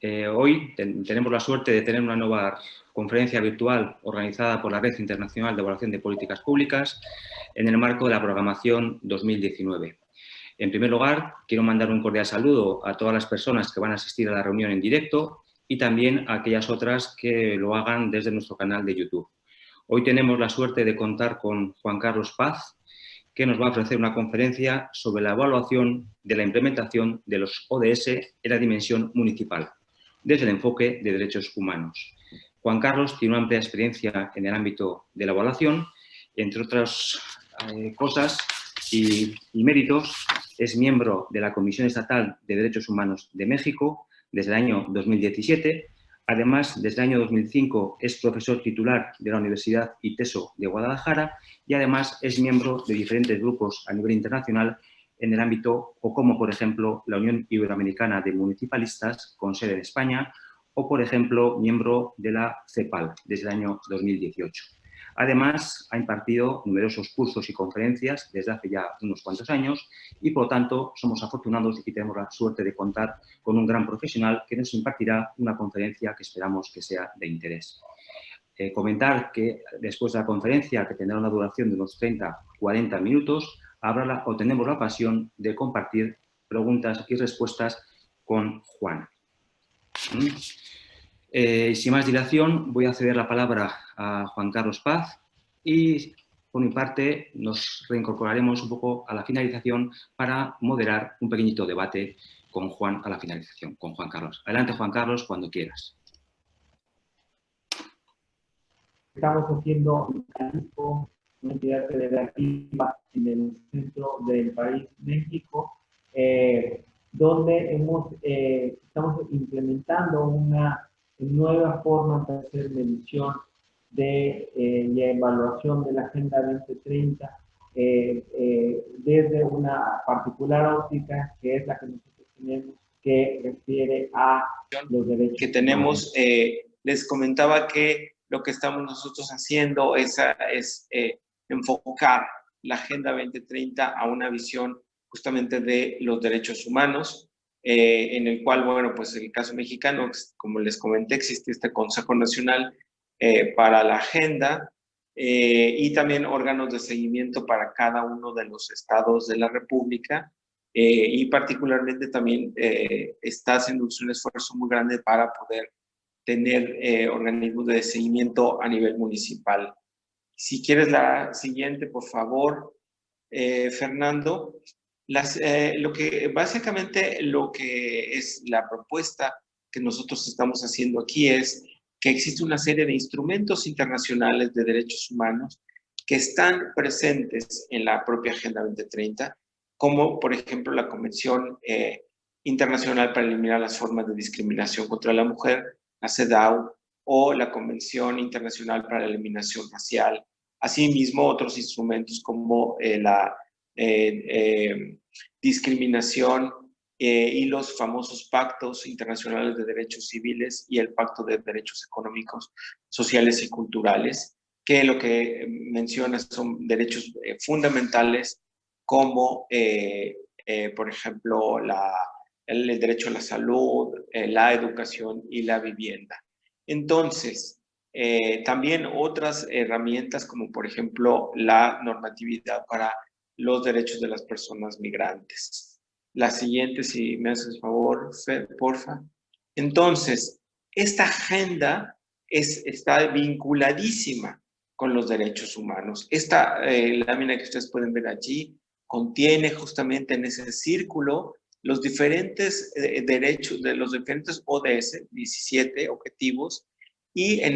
Hoy tenemos la suerte de tener una nueva conferencia virtual organizada por la Red Internacional de Evaluación de Políticas Públicas en el marco de la programación 2019. En primer lugar, quiero mandar un cordial saludo a todas las personas que van a asistir a la reunión en directo y también a aquellas otras que lo hagan desde nuestro canal de YouTube. Hoy tenemos la suerte de contar con Juan Carlos Paz, que nos va a ofrecer una conferencia sobre la evaluación de la implementación de los ODS en la dimensión municipal, desde el enfoque de derechos humanos. Juan Carlos tiene una amplia experiencia en el ámbito de la evaluación, entre otras cosas y méritos, es miembro de la Comisión Estatal de Derechos Humanos de México desde el año 2017. Además, desde el año 2005 es profesor titular de la Universidad ITESO de Guadalajara y además es miembro de diferentes grupos a nivel internacional en el ámbito, o como por ejemplo la Unión Iberoamericana de Municipalistas, con sede en España, o por ejemplo miembro de la CEPAL desde el año 2018. Además, ha impartido numerosos cursos y conferencias desde hace ya unos cuantos años y, por lo tanto, somos afortunados y tenemos la suerte de contar con un gran profesional que nos impartirá una conferencia que esperamos que sea de interés. Comentar que después de la conferencia, que tendrá una duración de unos 30-40 minutos, tenemos la ocasión de compartir preguntas y respuestas con Juan. Sin más dilación, voy a ceder la palabra a Juan Carlos Paz y, por mi parte, nos reincorporaremos un poco a la finalización para moderar un pequeñito debate con Juan a la finalización, con Juan Carlos. Adelante, Juan Carlos, cuando quieras. Estamos haciendo una entidad federativa en el centro del país, México, donde estamos implementando una nueva forma de hacer medición y evaluación de la Agenda 2030 desde una particular óptica, que es la que nosotros tenemos, que refiere a los derechos que tenemos. Les comentaba que lo que estamos nosotros haciendo es enfocar la Agenda 2030 a una visión justamente de los derechos humanos, en el cual, bueno, pues en el caso mexicano, como les comenté, existe este Consejo Nacional para la Agenda y también órganos de seguimiento para cada uno de los estados de la República, y particularmente también está haciendo un esfuerzo muy grande para poder tener organismos de seguimiento a nivel municipal. Si quieres la siguiente, por favor, Fernando. Básicamente lo que es la propuesta que nosotros estamos haciendo aquí es que existe una serie de instrumentos internacionales de derechos humanos que están presentes en la propia Agenda 2030, como por ejemplo la Convención Internacional para Eliminar las Formas de Discriminación contra la Mujer, la CEDAW, o la Convención Internacional para la Eliminación Racial. Asimismo, otros instrumentos como la discriminación y los famosos pactos internacionales de derechos civiles y el pacto de derechos económicos, sociales y culturales, que lo que menciona son derechos fundamentales como, por ejemplo, el derecho a la salud, la educación y la vivienda. Entonces, también otras herramientas como, por ejemplo, la normatividad para los derechos de las personas migrantes. La siguiente, si me haces favor, porfa. Entonces, esta agenda está vinculadísima con los derechos humanos. Esta lámina que ustedes pueden ver allí contiene justamente en ese círculo los diferentes derechos de los diferentes ODS, 17 objetivos, y en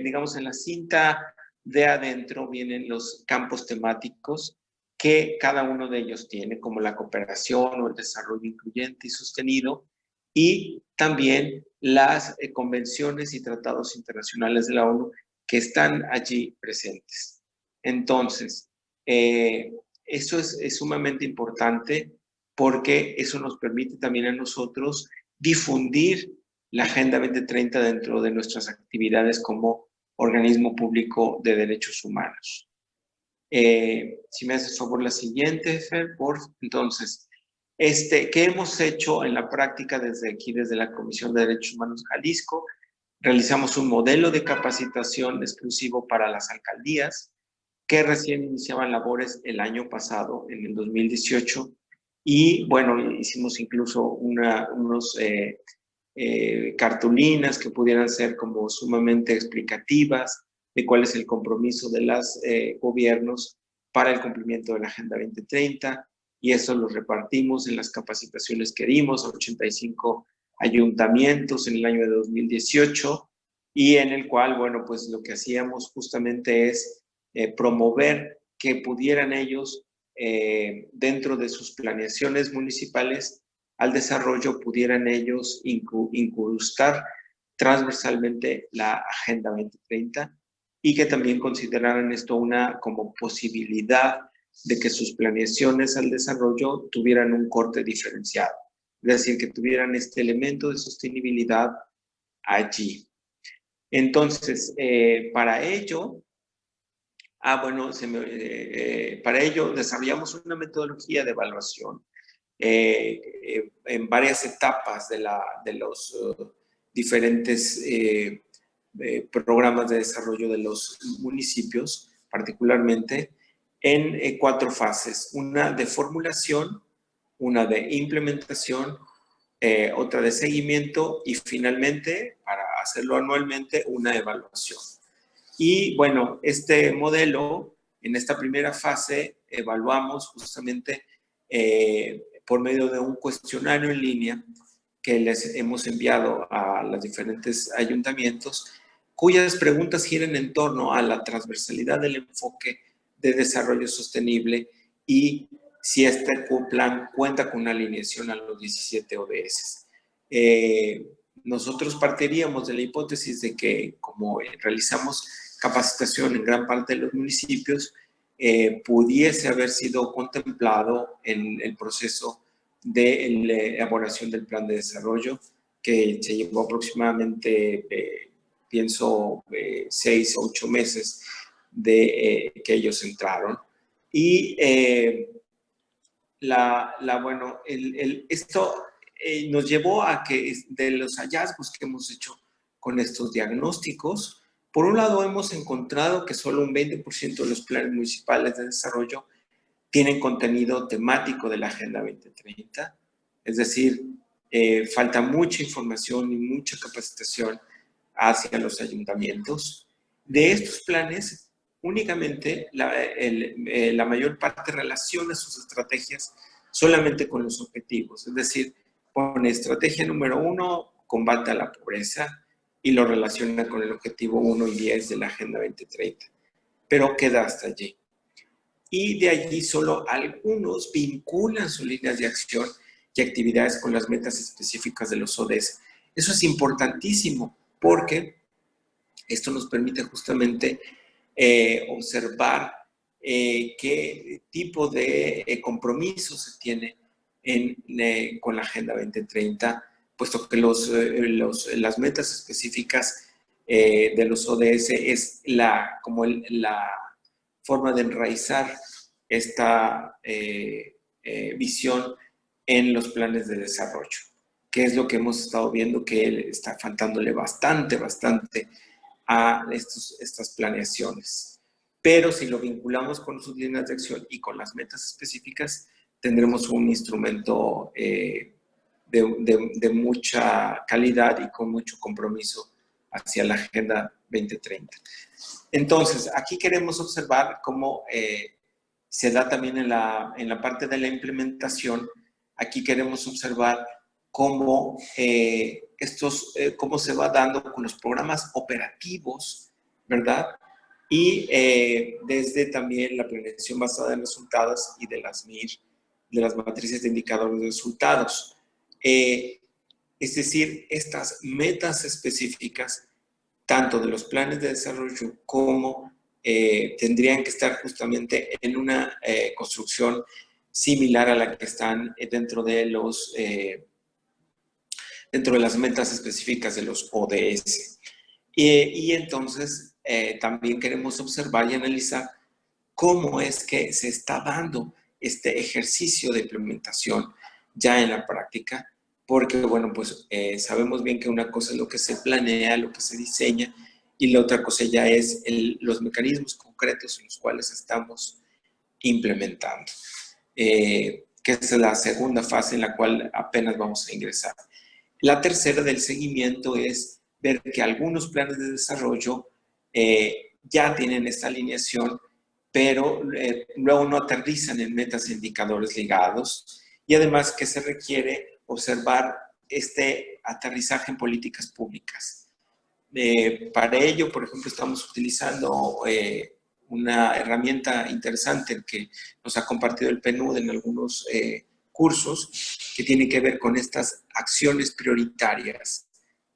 digamos, en la cinta de adentro vienen los campos temáticos que cada uno de ellos tiene, como la cooperación o el desarrollo incluyente y sostenido, y también las convenciones y tratados internacionales de la ONU que están allí presentes. Entonces, eso es sumamente importante porque eso nos permite también a nosotros difundir la Agenda 2030 dentro de nuestras actividades como organismo público de derechos humanos. Si me haces favor la siguiente, Fer, por entonces, ¿Qué hemos hecho en la práctica desde aquí, desde la Comisión de Derechos Humanos Jalisco? Realizamos un modelo de capacitación exclusivo para las alcaldías que recién iniciaban labores el año pasado, en el 2018, y bueno, hicimos incluso unos cartulinas que pudieran ser como sumamente explicativas de cuál es el compromiso de los gobiernos para el cumplimiento de la Agenda 2030, y eso lo repartimos en las capacitaciones que dimos a 85 ayuntamientos en el año de 2018, y en el cual, bueno, pues lo que hacíamos justamente es promover que pudieran ellos, dentro de sus planeaciones municipales al desarrollo, pudieran ellos incrustar transversalmente la Agenda 2030 y que también consideraran esto una como posibilidad de que sus planeaciones al desarrollo tuvieran un corte diferenciado, es decir, que tuvieran este elemento de sostenibilidad allí. Entonces, para ello, para ello desarrollamos una metodología de evaluación en varias etapas de los diferentes programas de desarrollo de los municipios, particularmente en 4 fases: una de formulación, una de implementación, otra de seguimiento y finalmente, para hacerlo anualmente, una evaluación. Y bueno, este modelo, en esta primera fase, evaluamos justamente por medio de un cuestionario en línea que les hemos enviado a los diferentes ayuntamientos, cuyas preguntas giran en torno a la transversalidad del enfoque de desarrollo sostenible y si este plan cuenta con una alineación a los 17 ODS. Nosotros partiríamos de la hipótesis de que, como realizamos capacitación en gran parte de los municipios, pudiese haber sido contemplado en el proceso de elaboración del plan de desarrollo, que se llevó aproximadamente, pienso, 6 o 8 meses de que ellos entraron. Y esto nos llevó a que, de los hallazgos que hemos hecho con estos diagnósticos, por un lado hemos encontrado que solo un 20% de los planes municipales de desarrollo tienen contenido temático de la Agenda 2030, es decir, falta mucha información y mucha capacitación hacia los ayuntamientos. De estos planes, únicamente la mayor parte relaciona sus estrategias solamente con los objetivos, es decir, pone estrategia número 1, combate a la pobreza, y lo relaciona con el objetivo 1 y 10 de la Agenda 2030, pero queda hasta allí. Y de allí solo algunos vinculan sus líneas de acción y actividades con las metas específicas de los ODS. Eso es importantísimo porque esto nos permite justamente observar qué tipo de compromiso se tiene con la Agenda 2030, puesto que las metas específicas de los ODS es la forma de enraizar esta visión en los planes de desarrollo, que es lo que hemos estado viendo que está faltándole bastante a estas planeaciones. Pero si lo vinculamos con sus líneas de acción y con las metas específicas, tendremos un instrumento de mucha calidad y con mucho compromiso hacia la Agenda 2030. Entonces, aquí queremos observar cómo se da también en la parte de la implementación. Aquí queremos observar cómo cómo se va dando con los programas operativos, ¿verdad? Y desde también la planeación basada en resultados y de las MIR, de las matrices de indicadores de resultados. Es decir, estas metas específicas, tanto de los planes de desarrollo como tendrían que estar justamente en una construcción similar a la que están dentro de las metas específicas de los ODS. Y entonces también queremos observar y analizar cómo es que se está dando este ejercicio de implementación ya en la práctica, porque, bueno, pues sabemos bien que una cosa es lo que se planea, lo que se diseña, y la otra cosa ya es los mecanismos concretos en los cuales estamos implementando, que es la segunda fase en la cual apenas vamos a ingresar. La tercera del seguimiento es ver que algunos planes de desarrollo ya tienen esta alineación, pero luego no aterrizan en metas e indicadores ligados, y además que se requiere observar este aterrizaje en políticas públicas. Para ello, por ejemplo, estamos utilizando una herramienta interesante que nos ha compartido el PNUD en algunos cursos, que tiene que ver con estas acciones prioritarias,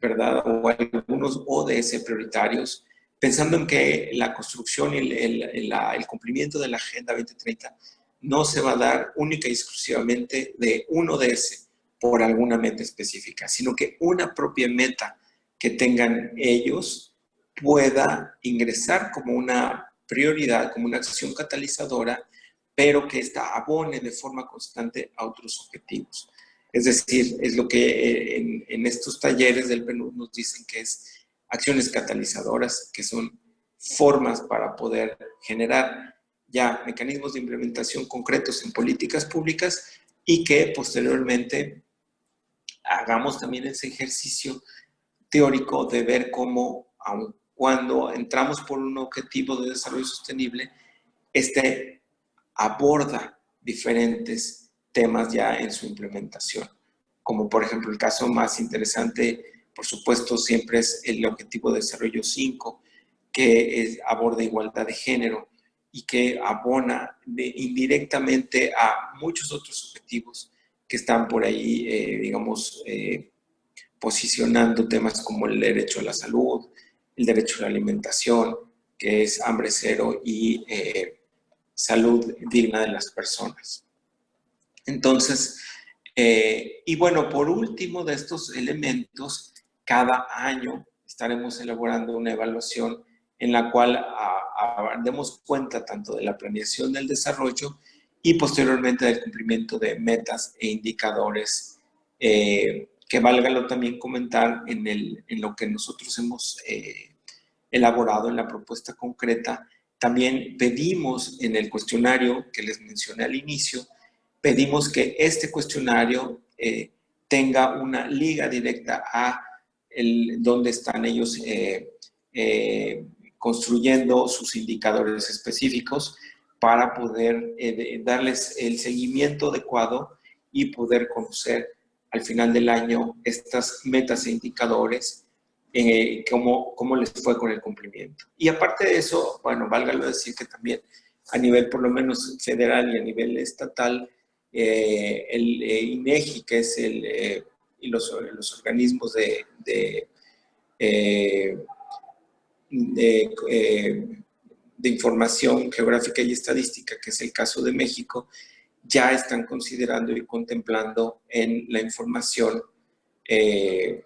¿verdad? O algunos ODS prioritarios, pensando en que la construcción y el cumplimiento de la Agenda 2030 no se va a dar única y exclusivamente de un ODS por alguna meta específica, sino que una propia meta que tengan ellos pueda ingresar como una prioridad, como una acción catalizadora, pero que esta abone de forma constante a otros objetivos. Es decir, es lo que en estos talleres del PNUD nos dicen que es acciones catalizadoras, que son formas para poder generar ya mecanismos de implementación concretos en políticas públicas, y que posteriormente hagamos también ese ejercicio teórico de ver cómo, aun cuando entramos por un objetivo de desarrollo sostenible, este aborda diferentes temas ya en su implementación. Como por ejemplo el caso más interesante, por supuesto, siempre es el Objetivo de Desarrollo 5, que aborda igualdad de género y que abona indirectamente a muchos otros objetivos que están por ahí, digamos, posicionando temas como el derecho a la salud, el derecho a la alimentación, que es hambre cero, y salud digna de las personas. Entonces, y bueno, por último de estos elementos, cada año estaremos elaborando una evaluación en la cual demos cuenta tanto de la planeación del desarrollo y posteriormente del cumplimiento de metas e indicadores, que válgalo también comentar en lo que nosotros hemos elaborado en la propuesta concreta. También pedimos en el cuestionario que les mencioné al inicio, pedimos que este cuestionario tenga una liga directa a donde están ellos construyendo sus indicadores específicos para poder darles el seguimiento adecuado y poder conocer al final del año estas metas e indicadores, cómo les fue con el cumplimiento. Y aparte de eso, bueno, válgalo decir que también a nivel por lo menos federal y a nivel estatal, el INEGI, que es y los organismos de información geográfica y estadística, que es el caso de México, ya están considerando y contemplando en la información que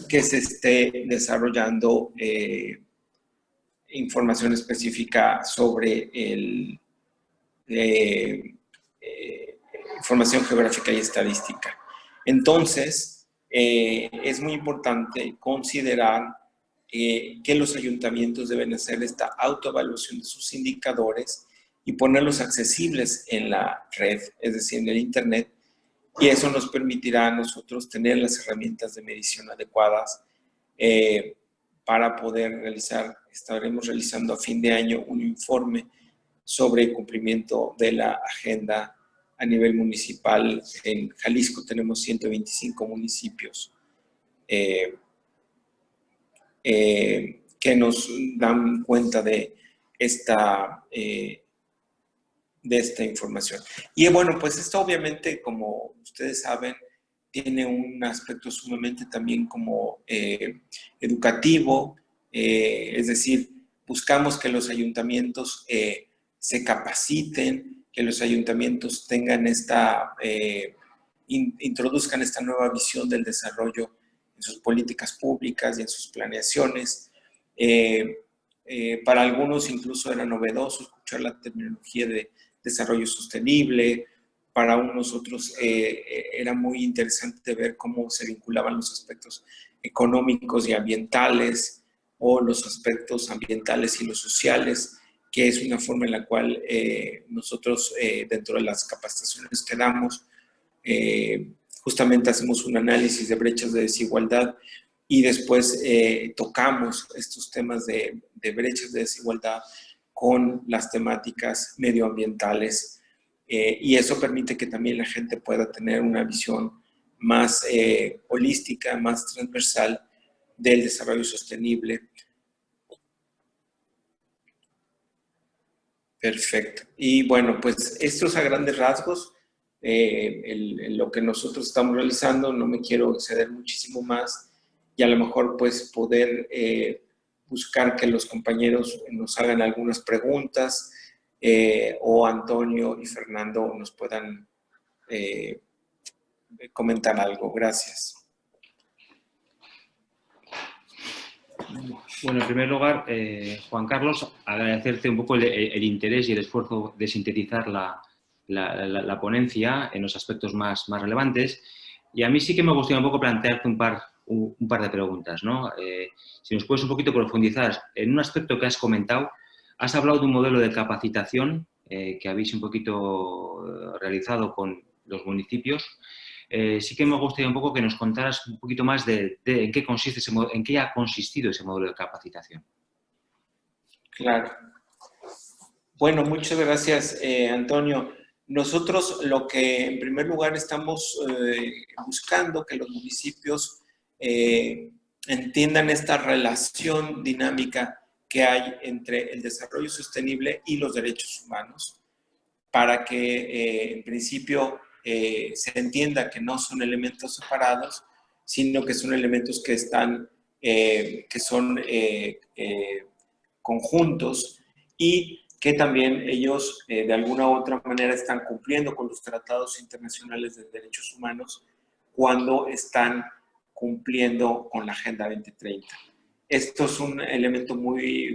se esté desarrollando información específica sobre información geográfica y estadística. Entonces, es muy importante considerar que los ayuntamientos deben hacer esta autoevaluación de sus indicadores y ponerlos accesibles en la red, es decir, en el Internet, y eso nos permitirá a nosotros tener las herramientas de medición adecuadas para poder realizar. Estaremos realizando a fin de año un informe sobre el cumplimiento de la agenda a nivel municipal. En Jalisco tenemos 125 municipios que nos dan cuenta de esta información. Y bueno, pues esto obviamente, como ustedes saben, tiene un aspecto sumamente también como educativo, es decir, buscamos que los ayuntamientos se capaciten, que los ayuntamientos tengan introduzcan esta nueva visión del desarrollo en sus políticas públicas y en sus planeaciones. Para algunos incluso era novedoso escuchar la terminología de desarrollo sostenible, para nosotros era muy interesante ver cómo se vinculaban los aspectos económicos y ambientales, o los aspectos ambientales y los sociales, que es una forma en la cual nosotros dentro de las capacitaciones que damos, justamente hacemos un análisis de brechas de desigualdad y después tocamos estos temas de brechas de desigualdad con las temáticas medioambientales, y eso permite que también la gente pueda tener una visión más holística, más transversal del desarrollo sostenible. Perfecto. Y bueno, pues estos a grandes rasgos, lo que nosotros estamos realizando. No me quiero exceder muchísimo más y a lo mejor pues poder buscar que los compañeros nos hagan algunas preguntas, o Antonio y Fernando nos puedan comentar algo. Gracias. Bueno, en primer lugar, Juan Carlos, agradecerte un poco el interés y el esfuerzo de sintetizar la ponencia en los aspectos más relevantes. Y a mí sí que me gustaría un poco plantearte un par de preguntas, ¿no? Si nos puedes un poquito profundizar en un aspecto que has comentado. Has hablado de un modelo de capacitación que habéis un poquito realizado con los municipios. Sí que me gustaría un poco que nos contaras un poquito más de en qué consiste en qué ha consistido ese modelo de capacitación. Claro. Bueno, muchas gracias, Antonio. Nosotros lo que en primer lugar estamos buscando que los municipios entiendan esta relación dinámica que hay entre el desarrollo sostenible y los derechos humanos, para que en principio se entienda que no son elementos separados, sino que son elementos que están, que son conjuntos, y que también ellos de alguna u otra manera están cumpliendo con los tratados internacionales de derechos humanos cuando están cumpliendo con la Agenda 2030. Esto es un elemento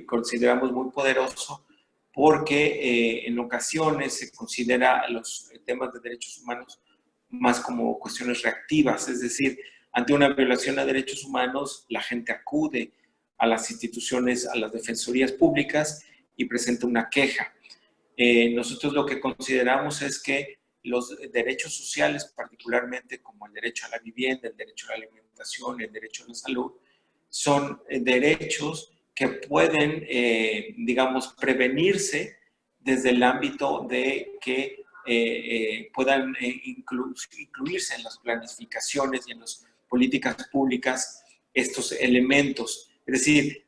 consideramos muy poderoso, porque en ocasiones se considera los temas de derechos humanos más como cuestiones reactivas, es decir, ante una violación a derechos humanos, la gente acude a las instituciones, a las defensorías públicas y presenta una queja. Nosotros lo que consideramos es que los derechos sociales, particularmente como el derecho a la vivienda, el derecho a la alimentación, el derecho a la salud, son derechos que pueden, digamos, prevenirse desde el ámbito de que puedan incluirse en las planificaciones y en las políticas públicas estos elementos. Es decir,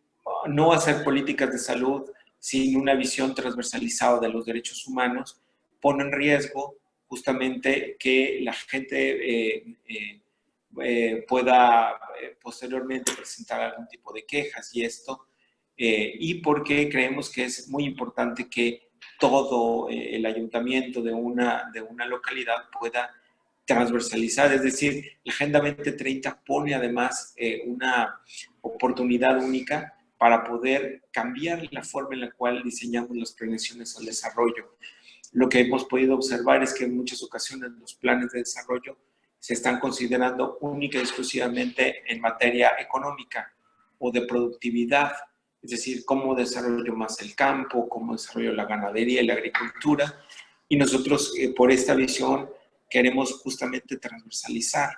no hacer políticas de salud sin una visión transversalizada de los derechos humanos pone en riesgo justamente que la gente pueda posteriormente presentar algún tipo de quejas, y porque creemos que es muy importante que todo el ayuntamiento de una localidad pueda transversalizar. Es decir, la Agenda 2030 pone además una oportunidad única para poder cambiar la forma en la cual diseñamos las planeaciones al desarrollo. Lo que hemos podido observar es que en muchas ocasiones los planes de desarrollo se están considerando única y exclusivamente en materia económica o de productividad, es decir, cómo desarrollo más el campo, cómo desarrollo la ganadería y la agricultura, y nosotros por esta visión queremos justamente transversalizar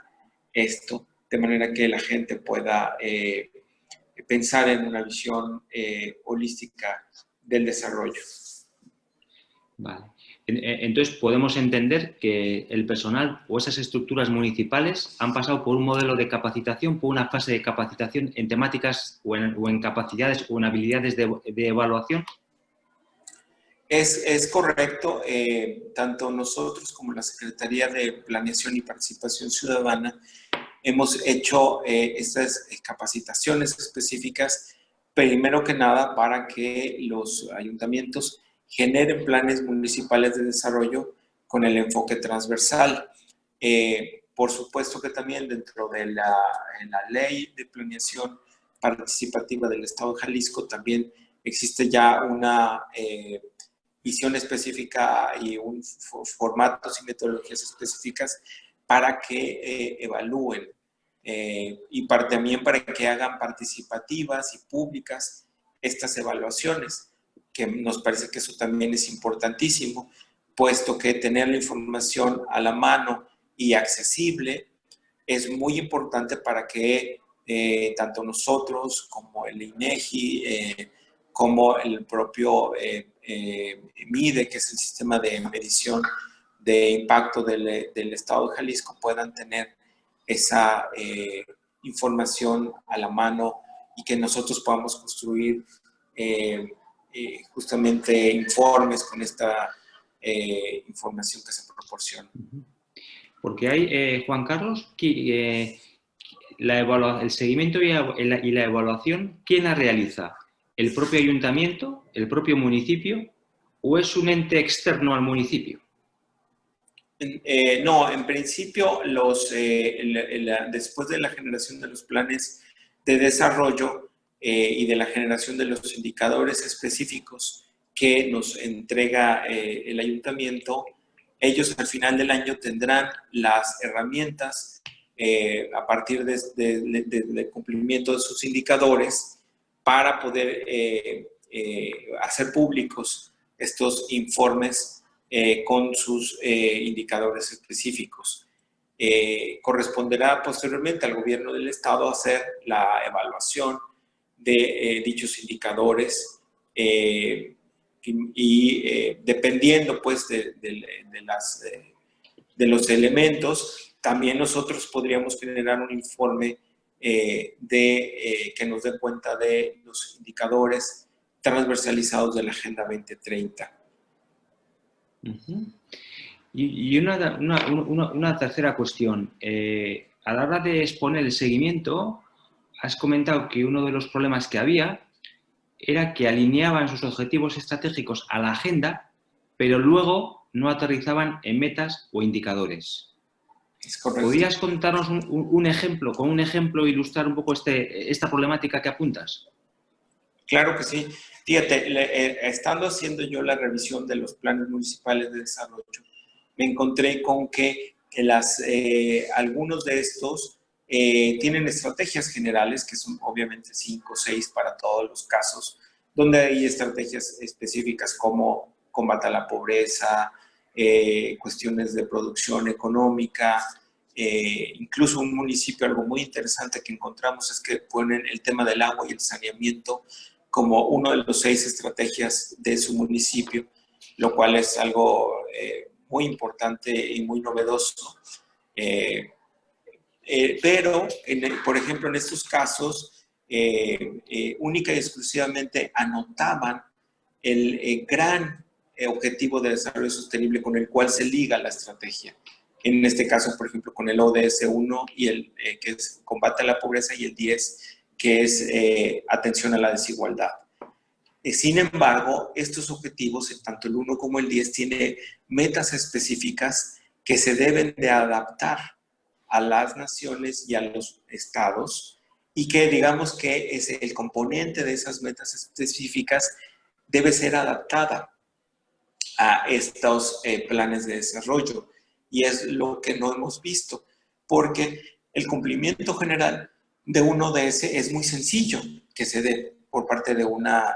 esto, de manera que la gente pueda pensar en una visión holística del desarrollo. Vale. Entonces, podemos entender que el personal o esas estructuras municipales han pasado por un modelo de capacitación, por una fase de capacitación en temáticas o en capacidades o en habilidades de evaluación. Es correcto. Tanto nosotros como la Secretaría de Planeación y Participación Ciudadana hemos hecho estas capacitaciones específicas, primero que nada para que los ayuntamientos generen planes municipales de desarrollo con el enfoque transversal. Por supuesto que también dentro de la Ley de Planeación Participativa del Estado de Jalisco también existe ya una visión específica y formatos y metodologías específicas para que evalúen y también para que hagan participativas y públicas estas evaluaciones, que nos parece que eso también es importantísimo, puesto que tener la información a la mano y accesible es muy importante para que tanto nosotros como el INEGI, como el propio MIDE, que es el sistema de medición de impacto del Estado de Jalisco, puedan tener esa información a la mano y que nosotros podamos construir justamente informes con esta información que se proporciona. Porque hay, Juan Carlos, el seguimiento y la evaluación, ¿quién la realiza? ¿El propio ayuntamiento, el propio municipio o es un ente externo al municipio? No, en principio, después de la generación de los planes de desarrollo y de la generación de los indicadores específicos que nos entrega el ayuntamiento, ellos al final del año tendrán las herramientas a partir del cumplimiento de sus indicadores para poder hacer públicos estos informes con sus indicadores específicos. Corresponderá posteriormente al gobierno del estado hacer la evaluación de dichos indicadores y dependiendo pues de los elementos, también nosotros podríamos generar un informe que nos dé cuenta de los indicadores transversalizados de la Agenda 2030. Y una tercera cuestión. A la hora de exponer el seguimiento, has comentado que uno de los problemas que había era que alineaban sus objetivos estratégicos a la agenda, pero luego no aterrizaban en metas o indicadores. Es correcto. ¿Podrías contarnos un ejemplo, con un ejemplo, ilustrar un poco esta problemática que apuntas? Claro que sí. Fíjate, estando haciendo yo la revisión de los planes municipales de desarrollo, me encontré con que algunos de estos tienen estrategias generales, que son obviamente 5 o 6 para todos los casos, donde hay estrategias específicas como combate a la pobreza, cuestiones de producción económica, incluso un municipio, algo muy interesante que encontramos es que ponen el tema del agua y el saneamiento como uno de los 6 estrategias de su municipio, lo cual es algo muy importante y muy novedoso. Pero, por ejemplo, en estos casos, única y exclusivamente anotaban el gran objetivo de desarrollo sostenible con el cual se liga la estrategia. En este caso, por ejemplo, con el ODS 1, que es combate a la pobreza, y el 10, que es atención a la desigualdad. Sin embargo, estos objetivos, tanto el 1 como el 10, tienen metas específicas que se deben de adaptar a las naciones y a los estados, y que digamos que es el componente de esas metas específicas debe ser adaptada a estos planes de desarrollo. Y es lo que no hemos visto, porque el cumplimiento general de un ODS es muy sencillo que se dé por parte de una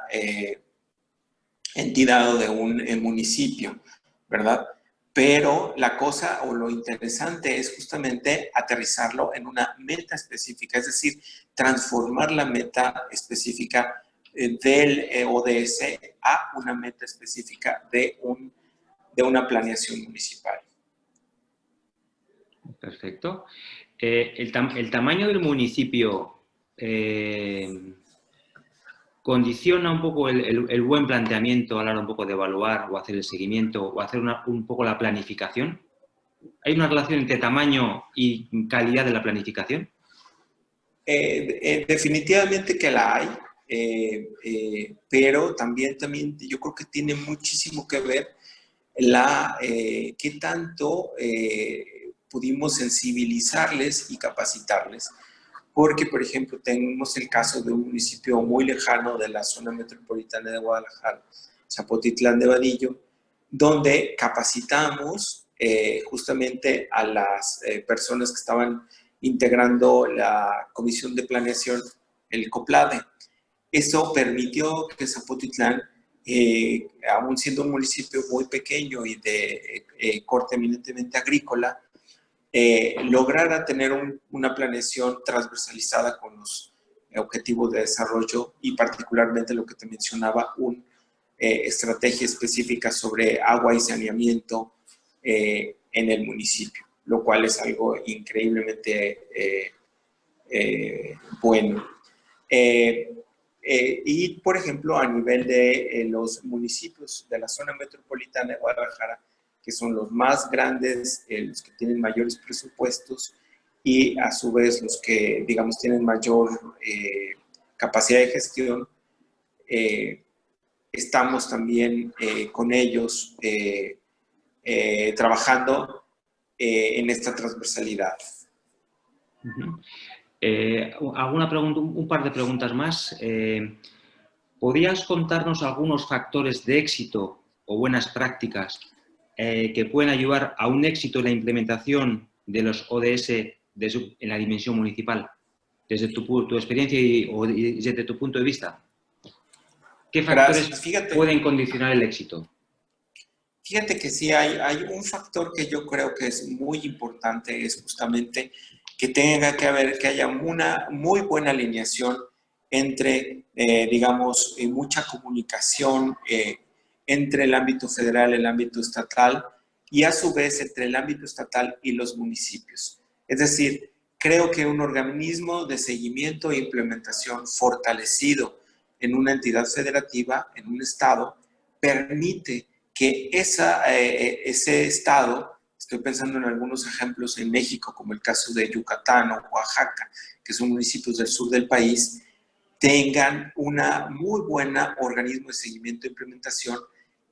entidad o de un municipio, ¿verdad? Pero la cosa o lo interesante es justamente aterrizarlo en una meta específica, es decir, transformar la meta específica del ODS a una meta específica de una planeación municipal. Perfecto. El tamaño del municipio condiciona un poco el buen planteamiento a la hora un poco de evaluar o hacer el seguimiento o hacer un poco la planificación. ¿Hay una relación entre tamaño y calidad de la planificación? Definitivamente que la hay, pero también yo creo que tiene muchísimo que ver qué tanto pudimos sensibilizarles y capacitarles. Porque, por ejemplo, tenemos el caso de un municipio muy lejano de la zona metropolitana de Guadalajara, Zapotitlán de Vadillo, donde capacitamos justamente a las personas que estaban integrando la Comisión de Planeación, el COPLADE. Eso permitió que Zapotitlán, aún siendo un municipio muy pequeño y de corte eminentemente agrícola, lograra tener una planeación transversalizada con los objetivos de desarrollo y particularmente lo que te mencionaba, una estrategia específica sobre agua y saneamiento en el municipio, lo cual es algo increíblemente bueno. Y, por ejemplo, a nivel de los municipios de la zona metropolitana de Guadalajara, que son los más grandes, los que tienen mayores presupuestos y a su vez los que, digamos, tienen mayor capacidad de gestión, estamos también con ellos trabajando en esta transversalidad. Alguna pregunta, un par de preguntas más. ¿Podrías contarnos algunos factores de éxito o buenas prácticas que pueden ayudar a un éxito en la implementación de los ODS en la dimensión municipal, desde tu experiencia o desde tu punto de vista? ¿Qué factores pueden condicionar el éxito? Fíjate que sí, hay un factor que yo creo que es muy importante, es justamente que tenga que haber, que haya una muy buena alineación entre, digamos, mucha comunicación entre el ámbito federal, el ámbito estatal y a su vez entre el ámbito estatal y los municipios. Es decir, creo que un organismo de seguimiento e implementación fortalecido en una entidad federativa, en un estado, permite que ese estado, estoy pensando en algunos ejemplos en México, como el caso de Yucatán o Oaxaca, que son municipios del sur del país, tengan una muy buena organismo de seguimiento e implementación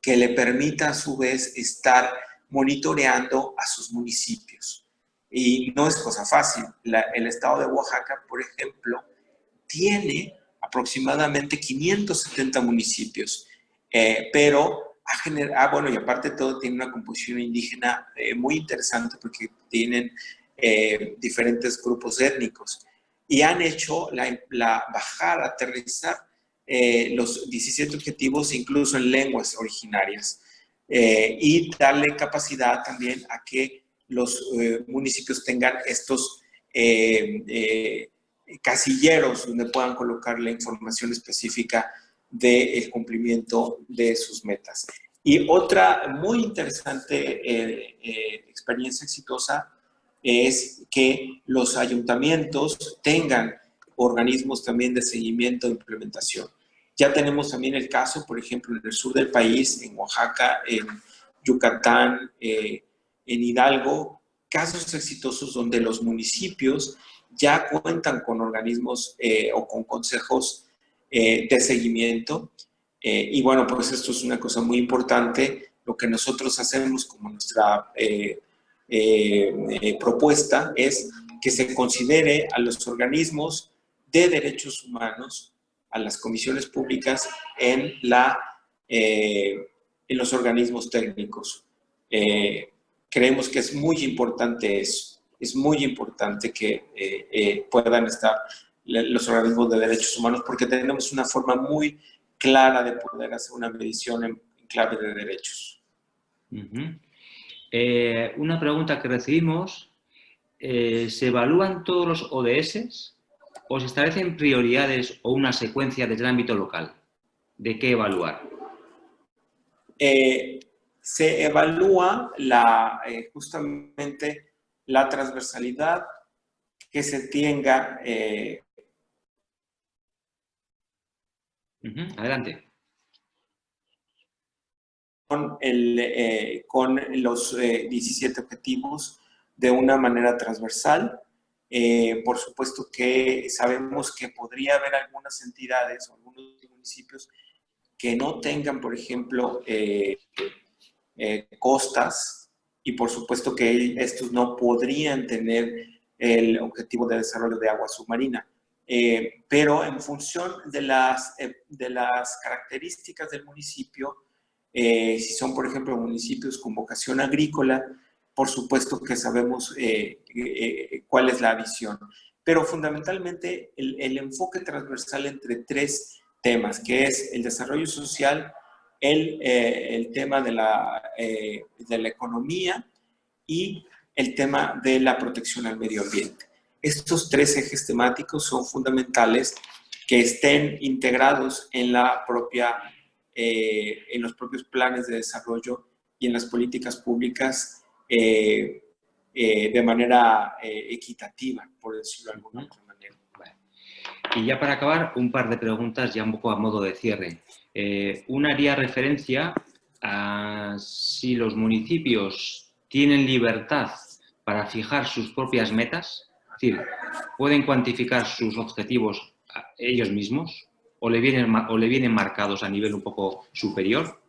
que le permita a su vez estar monitoreando a sus municipios. Y no es cosa fácil. El estado de Oaxaca, por ejemplo, tiene aproximadamente 570 municipios, pero bueno, y aparte de todo tiene una composición indígena muy interesante porque tienen diferentes grupos étnicos y han hecho aterrizar los 17 objetivos incluso en lenguas originarias y darle capacidad también a que los municipios tengan estos casilleros donde puedan colocar la información específica del cumplimiento de sus metas. Y otra muy interesante experiencia exitosa es que los ayuntamientos tengan organismos también de seguimiento e implementación. Ya tenemos también el caso, por ejemplo, en el sur del país, en Oaxaca, en Yucatán, en Hidalgo, casos exitosos donde los municipios ya cuentan con organismos o con consejos de seguimiento. Y bueno, pues esto es una cosa muy importante. Lo que nosotros hacemos como nuestra propuesta es que se considere a los organismos de derechos humanos, a las comisiones públicas en los organismos técnicos. Creemos que es muy importante eso. Es muy importante que puedan estar los organismos de derechos humanos porque tenemos una forma muy clara de poder hacer una medición en clave de derechos. Una pregunta que recibimos, ¿se evalúan todos los ODS o se establecen prioridades o una secuencia desde el ámbito local? ¿De qué evaluar? Se evalúa justamente la transversalidad que se tenga. Adelante. Con los 17 objetivos de una manera transversal. Por supuesto que sabemos que podría haber algunas entidades o algunos municipios que no tengan, por ejemplo, costas y por supuesto que estos no podrían tener el objetivo de desarrollo de agua submarina. pero en función de las características del municipio, si son, por ejemplo, municipios con vocación agrícola, por supuesto que sabemos cuál es la visión. Pero fundamentalmente el enfoque transversal entre tres temas, que es el desarrollo social, el tema de la economía y el tema de la protección al medio ambiente. Estos tres ejes temáticos son fundamentales que estén integrados en los propios planes de desarrollo y en las políticas públicas de manera equitativa, por decirlo de alguna otra manera. Vale. Y ya para acabar, un par de preguntas ya un poco a modo de cierre. Una haría referencia a si los municipios tienen libertad para fijar sus propias metas, es decir, pueden cuantificar sus objetivos ellos mismos o le vienen marcados a nivel un poco superior.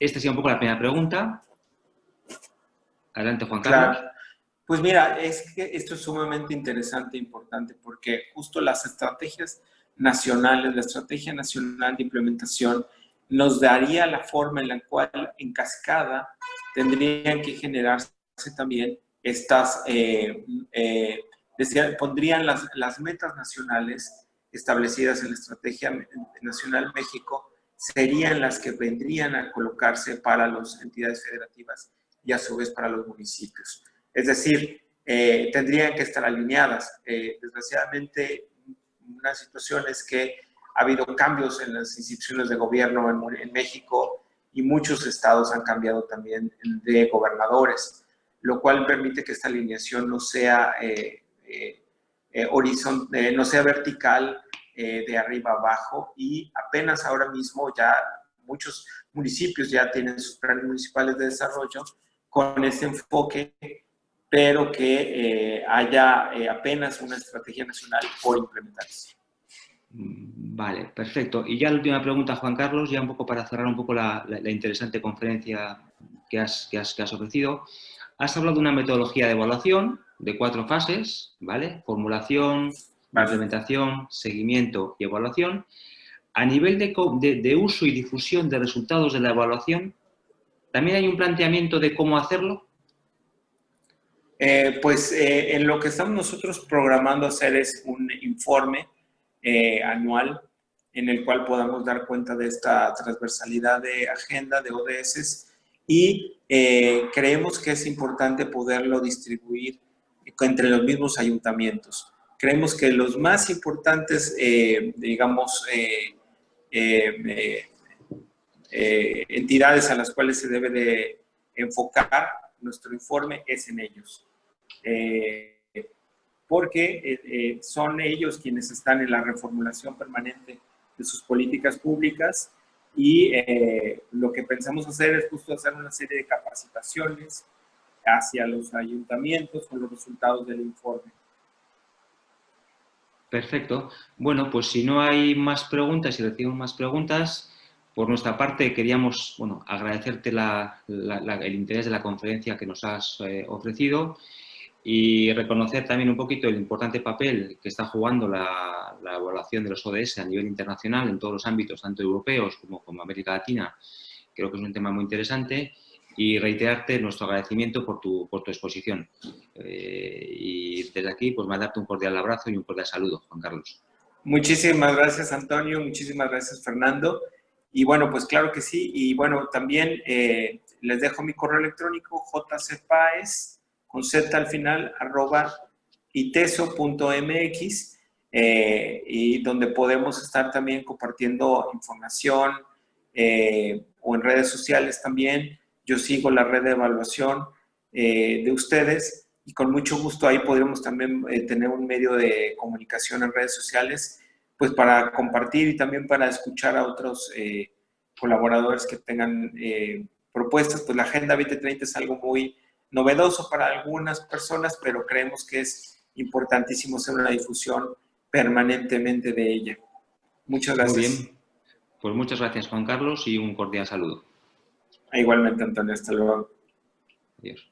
Esta sería un poco la primera pregunta. Adelante, Juan Carlos. Claro. Pues mira, es que esto es sumamente interesante e importante porque justo las estrategias nacionales, la Estrategia Nacional de Implementación nos daría la forma en la cual en cascada tendrían que generarse también estas, pondrían las metas nacionales establecidas en la Estrategia Nacional México, serían las que vendrían a colocarse para las entidades federativas y a su vez para los municipios. Es decir, tendrían que estar alineadas. Desgraciadamente, una situación es que ha habido cambios en las instituciones de gobierno en México y muchos estados han cambiado también de gobernadores, lo cual permite que esta alineación no sea no sea vertical de arriba abajo, y apenas ahora mismo ya muchos municipios ya tienen sus planes municipales de desarrollo con ese enfoque, pero que haya apenas una estrategia nacional por implementarse. Vale, perfecto. Y ya la última pregunta, Juan Carlos, ya un poco para cerrar un poco la interesante conferencia que has ofrecido. Has hablado de una metodología de evaluación de 4 fases, ¿vale? Formulación, implementación, seguimiento y evaluación. A nivel de uso y difusión de resultados de la evaluación, ¿también hay un planteamiento de cómo hacerlo? En lo que estamos nosotros programando hacer es un informe anual en el cual podamos dar cuenta de esta transversalidad de agenda de ODS, y creemos que es importante poderlo distribuir entre los mismos ayuntamientos. Creemos que los más importantes, entidades a las cuales se debe de enfocar nuestro informe es en ellos. Porque son ellos quienes están en la reformulación permanente de sus políticas públicas, y lo que pensamos hacer es justo hacer una serie de capacitaciones hacia los ayuntamientos con los resultados del informe. Perfecto. Bueno, pues si no hay más preguntas, si recibimos más preguntas, por nuestra parte queríamos agradecerte el interés de la conferencia que nos has ofrecido, y reconocer también un poquito el importante papel que está jugando la evaluación de los ODS a nivel internacional en todos los ámbitos, tanto europeos como América Latina. Creo que es un tema muy interesante, y reiterarte nuestro agradecimiento por tu exposición. Y desde aquí, pues mandarte un cordial abrazo y un cordial saludo, Juan Carlos. Muchísimas gracias, Antonio. Muchísimas gracias, Fernando. Y bueno, pues claro que sí. Y bueno, también les dejo mi correo electrónico, jcpaez, con z al final, @iteso.mx, y donde podemos estar también compartiendo información o en redes sociales también. Yo sigo la red de evaluación de ustedes, y con mucho gusto ahí podremos también tener un medio de comunicación en redes sociales, pues para compartir y también para escuchar a otros colaboradores que tengan propuestas. Pues la Agenda 2030 es algo muy novedoso para algunas personas, pero creemos que es importantísimo hacer una difusión permanentemente de ella. Muchas gracias. Muy bien. Pues muchas gracias, Juan Carlos, y un cordial saludo. Igualmente, Antonio. Hasta luego. Adiós.